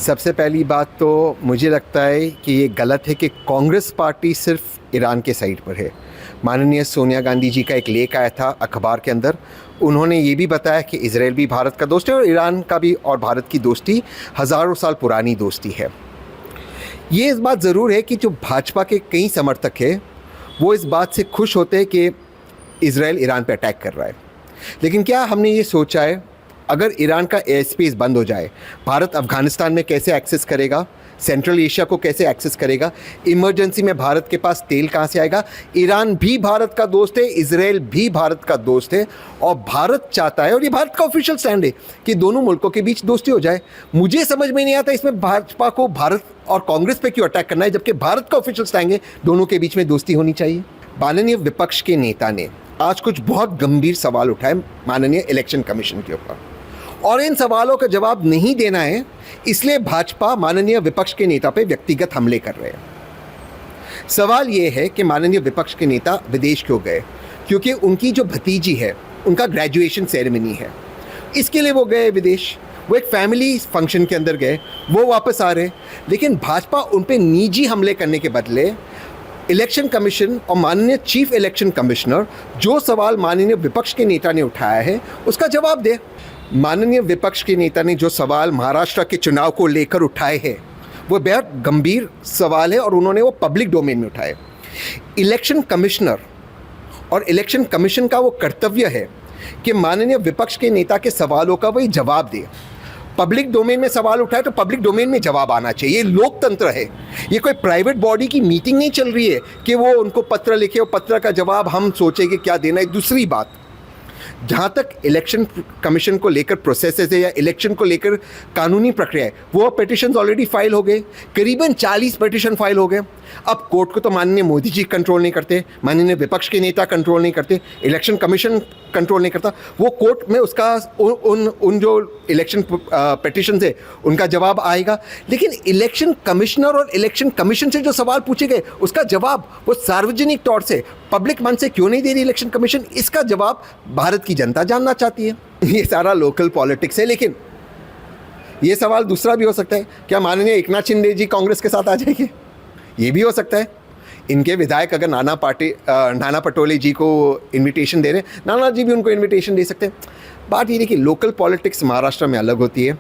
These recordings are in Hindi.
सबसे पहली बात तो मुझे लगता है कि ये गलत है कि कांग्रेस पार्टी सिर्फ ईरान के साइड पर है। माननीय सोनिया गांधी जी का एक लेख आया था अखबार के अंदर, उन्होंने ये भी बताया कि इजराइल भी भारत का दोस्त है और ईरान का भी, और भारत की दोस्ती हज़ारों साल पुरानी दोस्ती है। ये इस बात ज़रूर है कि जो भाजपा के कई समर्थक हैं वो इस बात से खुश होते हैं कि इजराइल ईरान पर अटैक कर रहा है, लेकिन क्या हमने ये सोचा है अगर ईरान का एयर स्पेस बंद हो जाए, भारत अफ़गानिस्तान में कैसे एक्सेस करेगा, सेंट्रल एशिया को कैसे एक्सेस करेगा, इमरजेंसी में भारत के पास तेल कहाँ से आएगा। ईरान भी भारत का दोस्त है, इजराइल भी भारत का दोस्त है, और भारत चाहता है, और ये भारत का ऑफिशियल स्टैंड है, कि दोनों मुल्कों के बीच दोस्ती हो जाए। मुझे समझ में नहीं आता इसमें भाजपा को भारत और कांग्रेस पे क्यों अटैक करना है, जबकि भारत का ऑफिशियल स्टैंड है दोनों के बीच में दोस्ती होनी चाहिए। माननीय विपक्ष के नेता ने आज कुछ बहुत गंभीर सवाल उठाए माननीय इलेक्शन कमीशन के ऊपर, और इन सवालों का जवाब नहीं देना है, इसलिए भाजपा माननीय विपक्ष के नेता पे व्यक्तिगत हमले कर रहे हैं। सवाल ये है कि माननीय विपक्ष के नेता विदेश क्यों गए, क्योंकि उनकी जो भतीजी है उनका ग्रेजुएशन सेरेमनी है, इसके लिए वो गए विदेश। वो एक फैमिली फंक्शन के अंदर गए, वो वापस आ रहे, लेकिन भाजपा उन पे निजी हमले करने के बदले इलेक्शन कमीशन और माननीय चीफ इलेक्शन कमिश्नर जो सवाल माननीय विपक्ष के नेता ने उठाया है उसका जवाब दे। माननीय विपक्ष के नेता ने जो सवाल महाराष्ट्र के चुनाव को लेकर उठाए हैं वो बेहद गंभीर सवाल है, और उन्होंने वो पब्लिक डोमेन में उठाए। इलेक्शन कमिश्नर और इलेक्शन कमीशन का वो कर्तव्य है कि माननीय विपक्ष के नेता के सवालों का वही जवाब दे। पब्लिक डोमेन में सवाल उठाए तो पब्लिक डोमेन में जवाब आना चाहिए। ये लोकतंत्र है, ये कोई प्राइवेट बॉडी की मीटिंग नहीं चल रही है कि वो उनको पत्र लिखे और पत्र का जवाब हम सोचेंगे क्या देना है। दूसरी बात, जहाँ तक इलेक्शन कमीशन को लेकर प्रोसेसेस है या इलेक्शन को लेकर कानूनी प्रक्रिया है, वो पिटिशंस ऑलरेडी फाइल हो गए, करीबन 40 पिटिशन फाइल हो गए। अब कोर्ट को तो माननीय मोदी जी कंट्रोल नहीं करते, माननीय विपक्ष के नेता कंट्रोल नहीं करते, इलेक्शन कमीशन कंट्रोल नहीं करता। वो कोर्ट में उसका उन जो इलेक्शन पिटिशंस है उनका जवाब आएगा, लेकिन इलेक्शन कमिश्नर और इलेक्शन कमीशन से जो सवाल पूछे गए उसका जवाब वो सार्वजनिक तौर से पब्लिक मन से क्यों नहीं दे रही इलेक्शन कमीशन, इसका जवाब भारत की जनता जानना चाहती है। ये सारा लोकल पॉलिटिक्स है, लेकिन ये सवाल दूसरा भी हो सकता है, क्या माननीय एकनाथ शिंदे जी कांग्रेस के साथ आ जाएंगे? ये भी हो सकता है। इनके विधायक अगर नाना पटोले जी को इनविटेशन दे रहे हैं, नाना जी भी उनको इनविटेशन दे सकते हैं। बात ये है कि लोकल पॉलिटिक्स महाराष्ट्र में अलग होती है,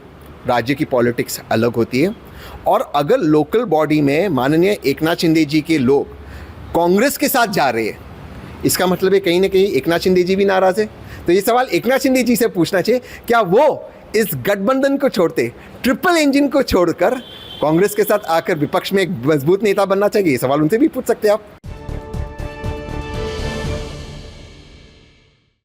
राज्य की पॉलिटिक्स अलग होती है, और अगर लोकल बॉडी में माननीय एकनाथ शिंदे जी के लोग कांग्रेस के साथ जा रहे हैं, इसका मतलब है कहीं ना कहीं एकनाथ शिंदे जी भी नाराज़ है। तो ये सवाल एकनाथ शिंदे जी से पूछना चाहिए, क्या वो इस गठबंधन को छोड़ते, ट्रिपल इंजन को छोड़कर कांग्रेस के साथ आकर विपक्ष में एक मजबूत नेता बनना चाहिए? ये सवाल उनसे भी पूछ सकते हैं आप।